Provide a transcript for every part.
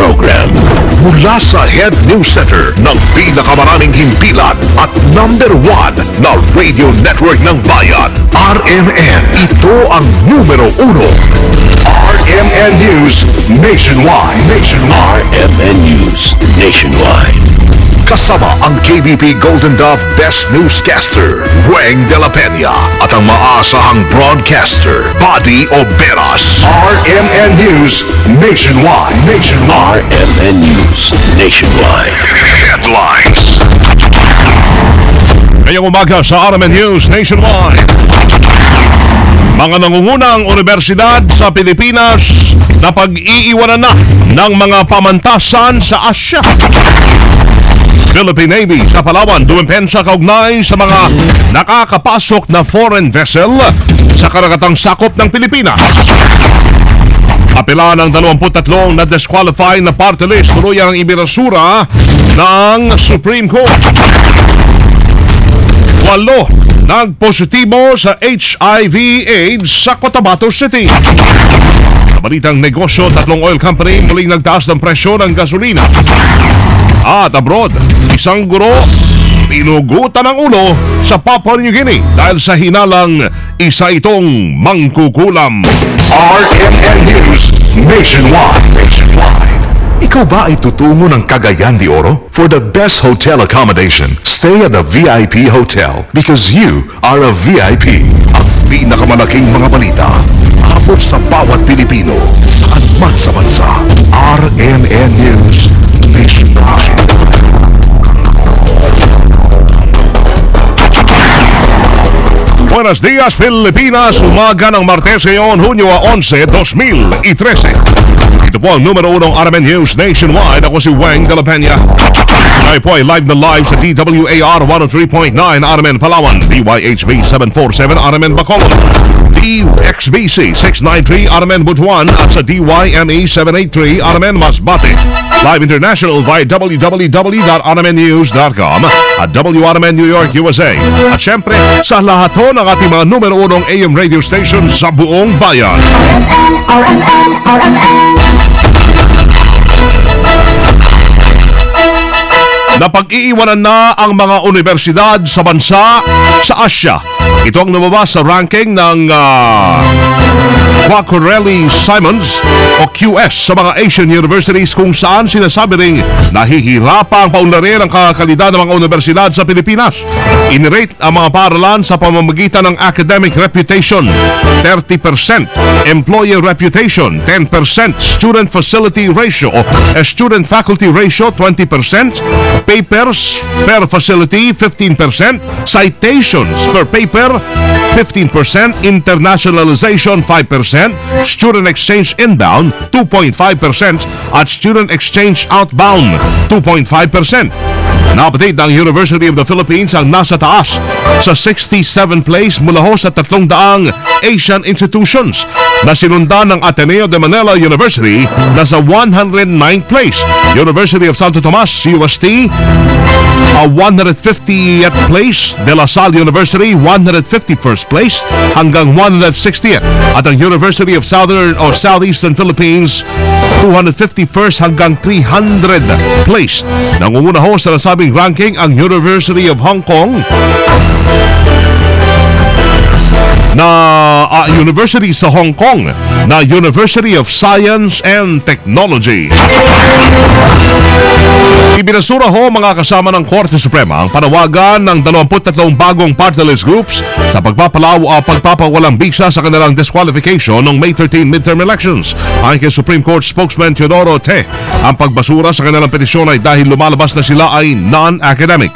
program. Mula sa Head News Center ng pinakamaraming himpilan at #1 na radio network ng bayan, RMN. Ito ang numero 1. RMN News Nationwide. RMN News Nationwide. Kasama ang KBP Golden Dove Best Newscaster, Weng de la Peña, at ang maasahang broadcaster, Buddy Oberas. RMN News Nationwide. RMN News Nationwide. Headlines. Ngayong umaga sa RMN News Nationwide. Mga nangungunang universidad sa Pilipinas na pag-iiwanan na ng mga pamantasan sa Asya. Philippine Navy sa Palawan dumipensa kaugnay sa mga nakakapasok na foreign vessel sa karagatang sakop ng Pilipinas. Apela ng 23 na disqualify na party list tuluyang ibinasura ng Supreme Court. 8 nagpositibo sa HIV/AIDS sa Cotabato City. Sa balitang negosyo, 3 oil company muling nagtaas ng presyo ng gasolina. At abroad, isang guro pinugutan ng ulo sa Papua New Guinea dahil sa hinalang isa itong mangkukulam. RMN News Nationwide. Ikaw ba ay tutungo ng Cagayan de Oro? For the best hotel accommodation, stay at the VIP Hotel because you are a VIP. Ang pinakamalaking mga balita, abot sa bawat Pilipino, saan man sa bansa. RMN News Nationwide. Buenos dias, Pilipinas. Umaga ng Martes ngayon, Hunyo 11, 2013. Ito po ang numero 1 RMN News Nationwide. Ako si Weng de la Peña. Tayo po ay live na live sa DWAR 103.9 RMN Palawan, DYHB 747 RMN Bacolod, DXBC 693 RMN Butuan at sa DYME 783 RMN Masbate. Live international via www.rmnnews.com at WRMN New York, USA. At syempre, sa lahat ho ng ating mga numero 1 AM radio station sa buong bayan. RMN. Napag-iiwanan na ang mga universidad sa bansa sa Asya. Ito ang lumabas sa ranking ng Quacquarelli-Symonds o QS sa mga Asian universities kung saan sinasabi ring nahihirapang paunlarin ang kakalidad ng mga universidad sa Pilipinas. Inirate ang mga paaralan sa pamamagitan ng academic reputation 30%, employer reputation 10%, student facility ratio o student faculty ratio 20%, papers per facility 15%, citations per paper 15%, internationalization 5%, student exchange inbound 2.5% at student exchange outbound 2.5%. Na-update ng University of the Philippines ang nasa taas sa 67th place mula ho sa 300 Asian institutions na sinundan ng Ateneo de Manila University na sa 109th place. University of Santo Tomas, UST, 150th place. De La Salle University, 151st place hanggang 160th. At ang University of Southern or Southeastern Philippines, 251st hanggang 300 place. Nangunguna ho sa nasabing ranking ang University of Hong Kong na University sa Hong Kong na University of Science and Technology. Ibinasura ho mga kasama ng Korte Suprema ang panawagan ng 23 bagong party list groups sa pagpapawalang bisa sa kanilang disqualification noong May 13 midterm elections. Ayon kay Supreme Court spokesman Teodoro Te, ang pagbasura sa kanilang petisyon ay dahil lumalabas na sila ay non-academic.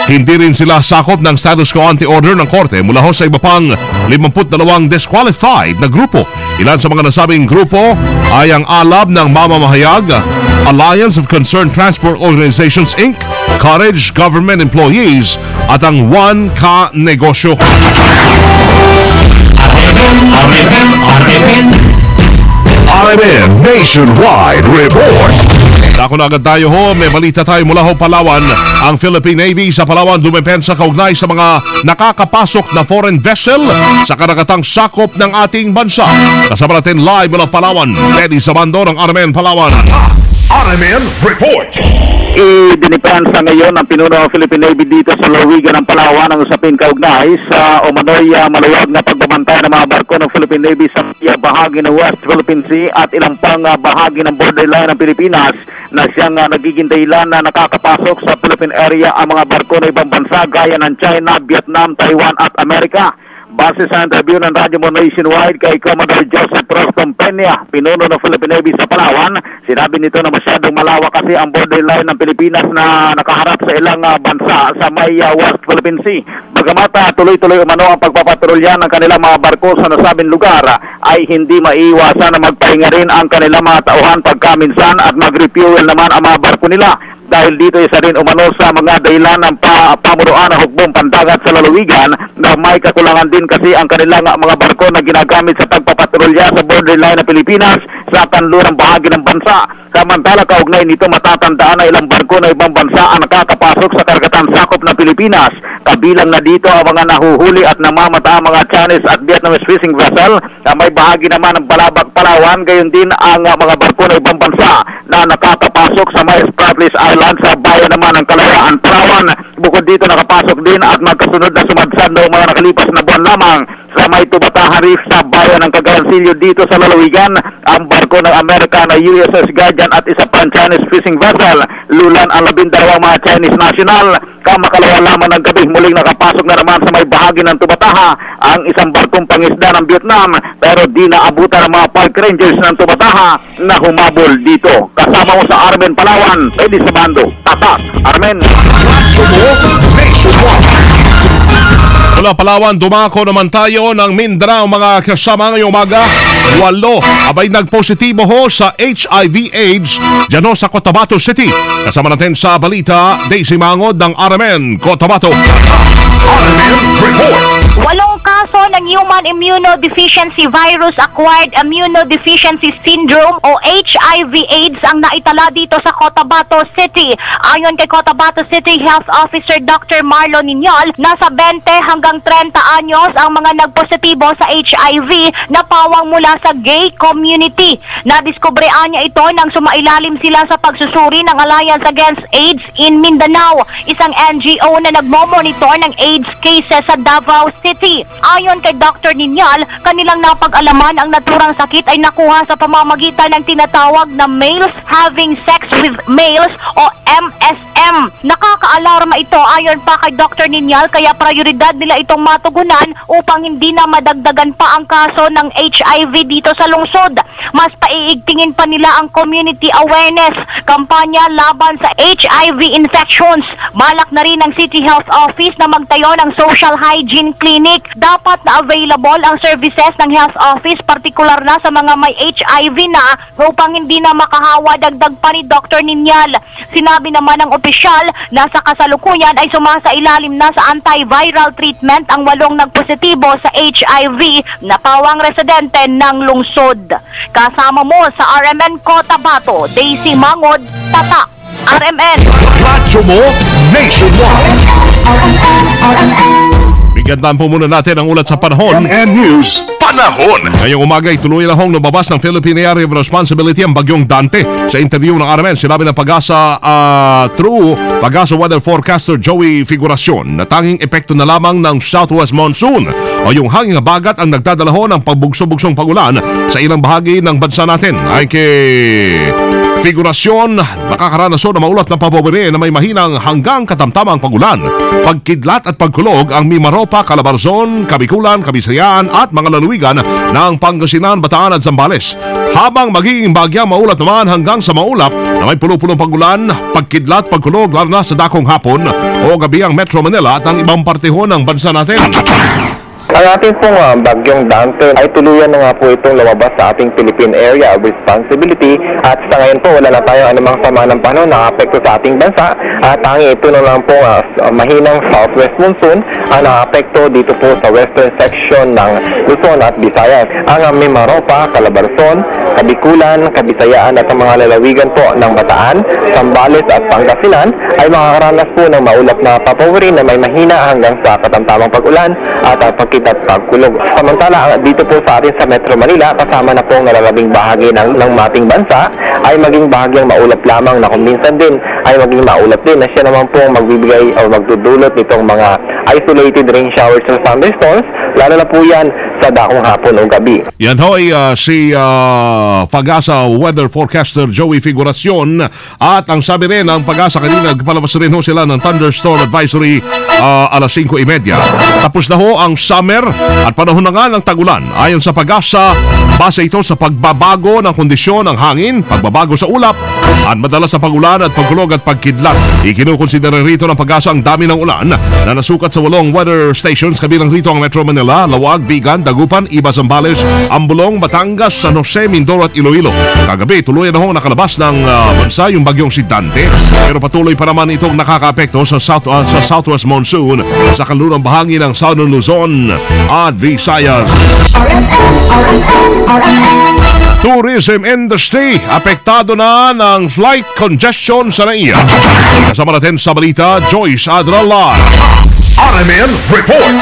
Hindi rin sila sakop ng status quo ante-order ng Korte mula ho sa iba pang 52 disqualified na grupo. Ilan sa mga nasabing grupo ay ang alab ng mamamahayag, Alliance of Concerned Transport Organizations Inc., Courage Government Employees at ang One Ka Negosyo. RMN Nationwide Report. Dako na agad tayo ho, may balita tayo mula ho Palawan. Ang Philippine Navy sa Palawan dumipensa kaugnay sa mga nakakapasok na foreign vessel sa karagatang sakop ng ating bansa. Kasama natin live mula Palawan, Teddy Sabando ng RMN Palawan. RMN Report. Idinipensa ngayon ang pinuno ng Philippine Navy dito sa lalawigan ng Palawan ang usapin kaugnay sa umano'y maluwag na pagbabantay ng mga barko ng Philippine Navy sa bahagi ng West Philippine Sea at ilang pang bahagi ng borderline ng Pilipinas na siyang nagiging dahilan na nakakapasok sa Philippine area ang mga barko ng ibang bansa gaya ng China, Vietnam, Taiwan at Amerika. Base sa interview ng Radyo Mo Nationwide kay Commodore Joseph Rostom Peña, pinuno ng Philippine Navy sa Palawan, sinabi nito na masyadong malawak kasi ang borderline ng Pilipinas na nakaharap sa ilang bansa sa may West Philippine Sea. Bagamat tuloy-tuloy umano ang pagpapatrolya ng kanilang mga barko sa nasabing lugar, ay hindi maiiwasan na magpahinga rin ang kanilang mga tauhan pagkaminsan at mag-refuel naman ang mga barko nila. Dahil dito isa rin umano sa mga dahilan ng pamunuan ng hukbong pandagat sa lalawigan na may kakulangan din kasi ang kanilang mga barko na ginagamit sa pagpapatrolya sa borderline ng Pilipinas sa kanlurang bahagi ng bansa. Samantala kaugnay nito matatandaan na ilang barko na ibang bansa ang nakakapasok sa karagatan sakop ng Pilipinas. Kabilang na dito ang mga nahuhuli at namamata mga Chinese at Vietnamese fishing vessel na may bahagi naman ng Balabac, Palawan, gayon din ang mga barko na ibang bansa na nakakapasok sa may established island sa bayan naman ng Kalayaan, Palawan. Bukod dito nakapasok din at magkasunod na sumadsad noong mga nakalipas na buwan lamang sa may Tubataha Reef sa bayan ng Cagayancillo dito sa lalawigan ang barko ng Amerika na USS Guardian at isa pang Chinese fishing vessel. Lulan ang 12 mga Chinese national. Kamakalawa lamang ng gabi muling nakapasok na naman sa may bahagi ng Tubataha ang isang barkong pangisda ng Vietnam pero di naabutan ng mga park rangers ng Tubataha na humabol dito. Kasama mo sa Armen Palawan, Eddie Sabando, Tatas, Armen. Mula Palawan, dumako naman tayo ng Mindanao mga kasama ngayong umaga. 8 abay nagpositibo ho sa HIV/AIDS dyan ho sa Cotabato City. Kasama natin sa balita, Daisy Mangod ng RMN Cotabato. RMN Report. 8 kaso ng Human Immunodeficiency Virus Acquired Immunodeficiency Syndrome o HIV/AIDS ang naitala dito sa Cotabato City. Ayon kay Cotabato City Health Officer Dr. Marlon Niñol, nasa 20 hanggang 30 anyos ang mga nagpositibo sa HIV na pawang mula sa gay community. Nadiskubrean niya ito nang sumailalim sila sa pagsusuri ng Alliance Against AIDS in Mindanao, isang NGO na nagmo-monitor ng AIDS cases sa Davao City. Ayon kay Dr. Niñal, kanilang napag-alaman ang naturang sakit ay nakuha sa pamamagitan ng tinatawag na males having sex with males o MSM. Nakaka-alarma ito ayon pa kay Dr. Niñal, kaya prioridad nila itong matugunan upang hindi na madagdagan pa ang kaso ng HIV dito sa lungsod. Mas paiigtingin pa nila ang community awareness kampanya laban sa HIV infections. Balak na rin ng City Health Office na magtayo ng social hygiene clinic. Dapat na available ang services ng Health Office, partikular na sa mga may HIV na, upang hindi na makahawa. Dagdag pa ni Dr. Niñal. Sinabi naman ng opisyal na sa kasalukuyan ay sumasailalim na sa antiviral treatment ang 8 nagpositibo sa HIV na pawang residente ng lungsod. Kasama mo sa RMN Cotabato, Daisy Mangod, Tata, RMN. Radyo Mo Nationwide. Bigyan po muna natin ang ulat sa panahon. RMN News. Panahon. Ngayong umaga ay tuloy na hong lumabas ng Philippine Area of Responsibility ang bagyong Dante. Sa interview ng RMN, sinabi ng Pag-asa weather forecaster Joey Figuracion na tanging epekto na lamang ng southwest monsoon o yung hanging habagat ang nagdadalahon ng pagbugso-bugsong pagulan sa ilang bahagi ng bansa natin. Ay kay Figuracion, nakakaranas ng maulat na pabobere na may mahinang hanggang katamtamang pagulan, pagkidlat at pagkulog ang Mimaropa, Calabarzon, Kabikulan, Kabisayaan at mga lalawigan ng Pangasinan, Bataan at Zambales. Habang magiging bagyang maulat naman hanggang sa maulap na may pulo-pulong pagulan, pagkidlat, pagkulog lalo na sa dakong hapon o gabi ang Metro Manila at ang ibang partihon ng bansa natin. Ang ating pong bagyong Dante ay tuluyan na nga po itong lumabas sa ating Philippine Area of Responsibility at sa ngayon po wala na tayong anumang sama ng panahon na apekto sa ating bansa at tangi ito na lang po mahinang southwest monsoon ang naapekto dito po sa western section ng Luzon at Visayas. Ang Mimaropa, Calabarzon, Kabikulan, Kabisayaan at ang mga lalawigan po ng Bataan, Zambales at Pangasinan ay makakaranas po ng maulap na papawari na may mahina hanggang sa katamtamang pag-ulan at pagkidlat at pagkulog. Samantala, dito po sa atin sa Metro Manila, kasama na po ang nalalabing bahagi ng mating bansa, ay maging bahagyang maulap lamang na kung minsan din ay maging maulap din na siya naman po ang magbibigay o magdudulot nitong mga isolated rain showers or thunderstorms, lalo na po yan sa dakong hapon o gabi. Yan ho'y si Pag-asa weather forecaster Joey Figuracion, at ang sabi rin ng Pag-asa kanina, nagpalabas rin ho sila ng thunderstorm advisory alas 5:30. Tapos na ho ang summer at panahon na nga ng tagulan. Ayon sa Pag-asa, base ito sa pagbabago ng kondisyon ng hangin, pagbabago sa ulap, at madalas sa pagulan at pagkulog at pagkidlat. Ikinukonsidera rito ng Pag-asa ang dami ng ulan na nasukat sa 8 weather stations, kabilang rito ang Metro Manila, Lawag, Vigan, Dagupan, Iba, Zambales, Ambolong, Batangas, San Jose, Mindoro at Iloilo. Kagabi, tuluyan na ho nakalabas ng bansa yung bagyong si Dante, pero patuloy pa naman itong nakakaapekto sa southwest monsoon sa kanlurang bahagi ng Southern Luzon at Visayas. Tourism industry apektado na ng flight congestion sa NAIA. Kasama natin sa balita, Joyce Adralan. RMN Report.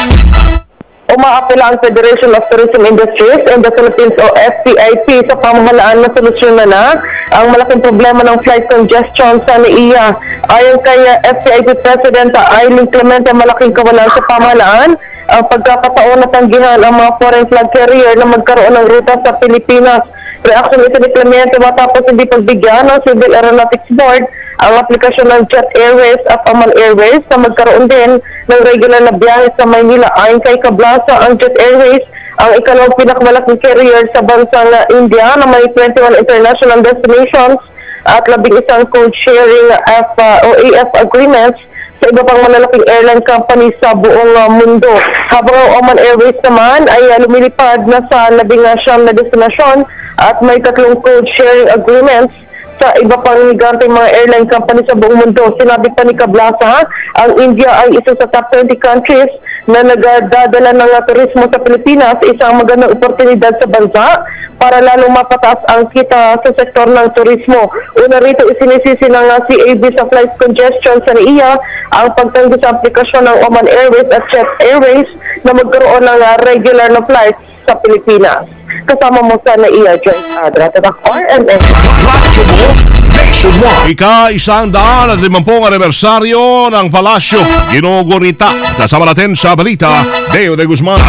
Umaapela ang Federation of Tourism Industries in the Philippines o FTIP sa pamahalaan na solusyonan na ang malaking problema ng flight congestion sa NAIA. Ayon kay FTIP President Aileen Clemente, malaking kawalan sa pamahalaan ang pagkakataon na tanggihan ang mga foreign flag carrier na magkaroon ng ruta sa Pilipinas. Reaksyon ito ni Clemente matapos hindi pagbigyan ng Civil Aeronautics Board ang aplikasyon ng Jet Airways at Oman Airways na magkaroon din ng regular na biyahe sa Maynila. Ayon kay Kablasa, ang Jet Airways ang ikalawang pinakamalaking carrier sa bansang India na may 21 international destinations at 11 code-sharing AF agreements sa iba pang malalaking airline company sa buong mundo. Habang ang Oman Airways naman ay lumilipad na sa 19 na destinasyon at may 3 code-sharing agreements sa iba pang higanteng mga airline company sa buong mundo. Sinabi pa ni Kablasa, ang India ay isa sa top 20 countries na nagdadala ng turismo sa Pilipinas, isang magandang oportunidad sa bansa para lalong mapataas ang kita sa sektor ng turismo. Una rito, isinisisi ng CAB sa flight congestion sa NAIA ang pagtanggi sa aplikasyon ng Oman Airways at Jet Airways na magkaroon ng regular na flights sa Pilipinas. Kasama mo sa NAIA, Joyce Adra, Tatak RMN. Radyo mo nationwide. Ika-150 anibersaryo ng Palasyo Ginugurita. Kasama natin sa balita, Deo de Guzman.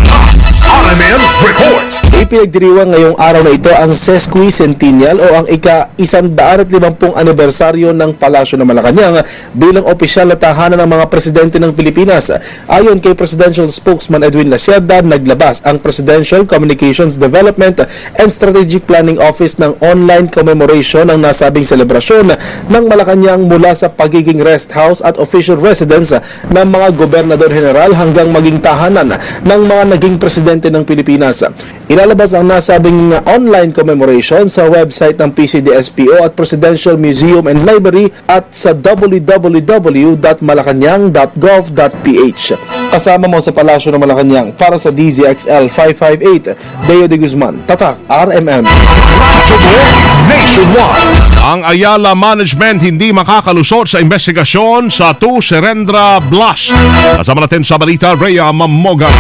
RMN Report. Ipinagdiriwang ngayong araw na ito ang Sesquicentennial o ang ika-150 anibersaryo ng Palasyo ng Malacanang bilang opisyal na tahanan ng mga presidente ng Pilipinas. Ayon kay Presidential Spokesman Edwin Lacerda, naglabas ang Presidential Communications Development and Strategic Planning Office ng online commemoration ng nasabing selebrasyon ng Malacanang mula sa pagiging rest house at official residence ng mga gobernador general hanggang maging tahanan ng mga naging presidente ng Pilipinas. Ilalabas ang nasabing online commemoration sa website ng PCDSPO at Presidential Museum and Library at sa www.malacanang.gov.ph. Kasama mo sa Palasyo ng Malacanang para sa DZXL 558, Deo de Guzman, Tatak, RMN. Radyo mo nationwide. Ang Ayala Management hindi makakalusot sa investigasyon sa 2 Serendra Blast. Kasama natin sa balita, Rhea Mamoga.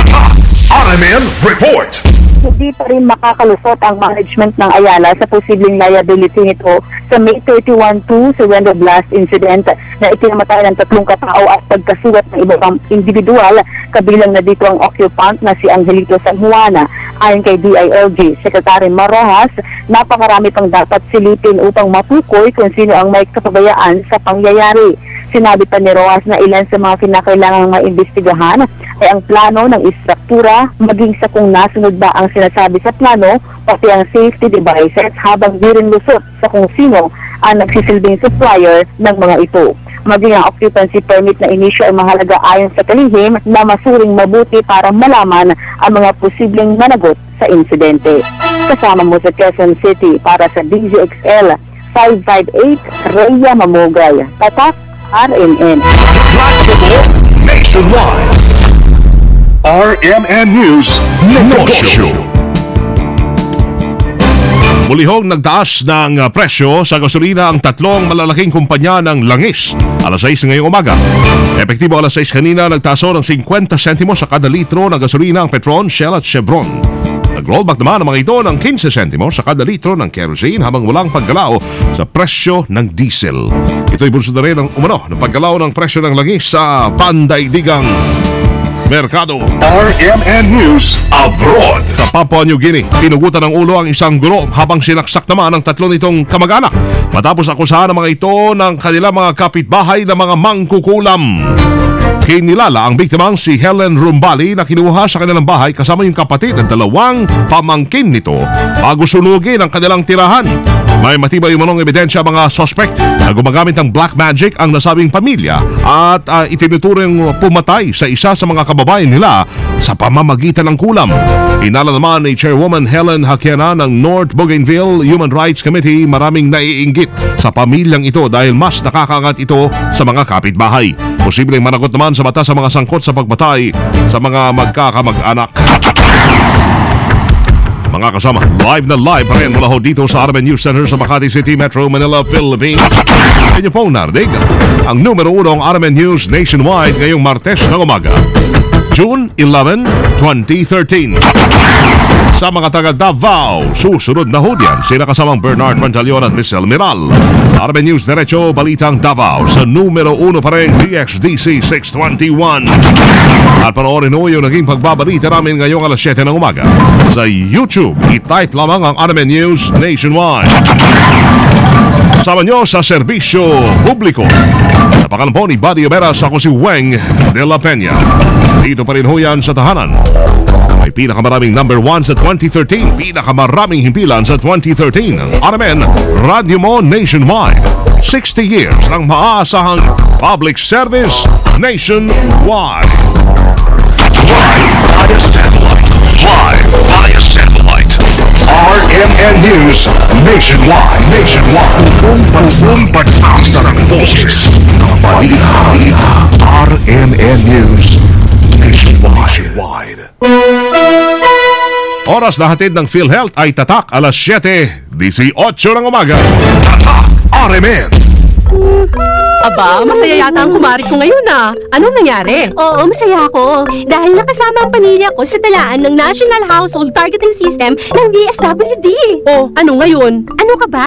RMN Report. Hindi pa rin makakalusot ang management ng Ayala sa posibleng liability nito sa May 31 Serendra Blast incident na ikinamatay ng 3 katao at pagkasugat ng iba pang individual, kabilang na dito ang occupant na si Angelito San Juana. Ayon kay DILG Secretary Marojas, napakarami pang dapat silipin upang matukoy kung sino ang may kapabayaan sa pangyayari. Sinabi pa ni Rojas na ilan sa mga kinakailangang maimbestigahan ay ang plano ng istruktura, maging sa kung nasunod ba ang sinasabi sa plano, pati ang safety devices, habang di rin lusot sa kung sino ang nagsisilbing supplier ng mga ito. Maging ang occupancy permit na inisyo ay mahalaga ayon sa kalihim na masuring mabuti para malaman ang mga posibleng managot sa insidente. Kasama mo sa Quezon City para sa DZXL 558, Rhea Mamogay, Tatak, RMN. Radyo mo nationwide. RMN News Negosyo. Mulihong nagtaas ng presyo sa gasolina ang tatlong malalaking kumpanya ng langis. Alas 6 ngayong umaga. Epektibo alas 6 kanina, nagtaso ng 50 sentimos sa kada litro ng gasolina ang Petron, Shell at Chevron. Nag-rollback naman ang mga ito ng 15 sentimos sa kada litro ng kerosene habang walang paggalaw sa presyo ng diesel. Ito'y bunso na rin ng umano ng paggalaw ng presyo ng langis sa pandaigdigang merkado. RMN News Abroad. Sa Papua New Guinea, pinugutan ng ulo ang isang guro habang sinaksak naman ang tatlo nitong kamag-anak matapos akusahan ng mga ito ng kanilang mga kapitbahay na mga mangkukulam. Kinilala ang biktimang si Helen Rumbali na kinuha sa kanilang bahay kasama yung kapatid at dalawang pamangkin nito bago sunugin ang kanilang tirahan. May matibay umanong ebidensya mga suspect na gumagamit ng black magic ang nasabing pamilya at itinuturing pumatay sa isa sa mga kababayan nila sa pamamagitan ng kulam. Inala naman ni Chairwoman Helen Hakiana ng North Bougainville Human Rights Committee maraming naiinggit sa pamilyang ito dahil mas nakakaangat ito sa mga kapitbahay. Posibleng managot naman sa mata sa mga sangkot sa pagpatay sa mga magkakamag-anak. Mga kasama, live na live pa rin mula ho dito sa RMN News Center sa Makati City, Metro Manila, Philippines. Inyo pong narinig ang numero 1 RMN News nationwide ngayong Martes ng umaga, June 11, 2013. Sa mga taga Davao, susunod na ho diyan sila kasamang Bernard Pantaleon at Miss Elmiral. RMN News Diretso, Balitang Davao sa numero 1 pa rin, DXDC 621. At panoorin ho yung naging pagbabalita namin ngayong alas 7 ng umaga. Sa YouTube, i-type lamang ang RMN News Nationwide. Kasama nyo sa serbisyo publiko. Sa pangalan po ni Buddy Oberas, ako si Weng de la Peña. Dito pa rin ho yan sa tahanan. May pinakamaraming number 1 sa 2013, pinakamaraming himpilan sa 2013 ang RMN Radio Mo Nationwide. 60 years ng maaasahang public service nationwide. Live via satellite. RMN News Nationwide. Buong bansa sa boses ng balita. RMN News Nationwide. Oras na hatid ng PhilHealth ay tatak alas 7:18 ng umaga. Tatak RMN. Aba, masaya yata ang kumari ko ngayon ah. Anong nangyari? Oo, masaya ako. Dahil nakasama ang pamilya ko sa talaan ng National Household Targeting System ng DSWD. Oh, ano ngayon? Ano ka ba?